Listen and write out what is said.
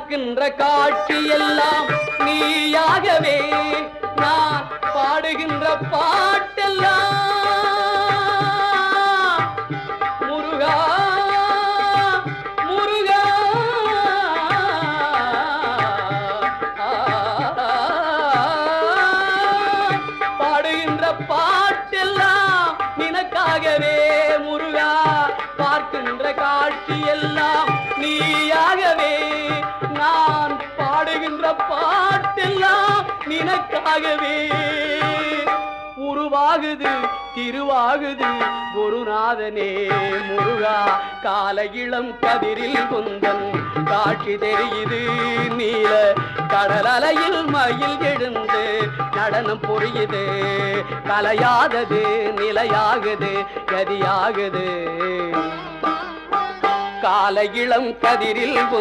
பார்க்கின்ற காட்சி எல்லாம் நீயாகவே நான் பாடுகின்ற பாட்டெல்லாம் முருகா முருகா பாடுகின்ற பாட்டெல்லாம் நினக்காகவே முருகா பார்க்கின்ற காட்சி எல்லாம் நீயாகவே நான் பாடுகின்ற பாட்டெல்லாம் நினக்காகவே உருவாகுது திருவாகுது குருநாதனே முருகா கால இளம் கதிரில் குந்தன் காட்சி தெரியுது நீல கடல் அலையில் மயில் எழுந்து நடனம் புரியுது கலையாதது நிலையாகுது கதியாகுது கால இளம் கதிரில்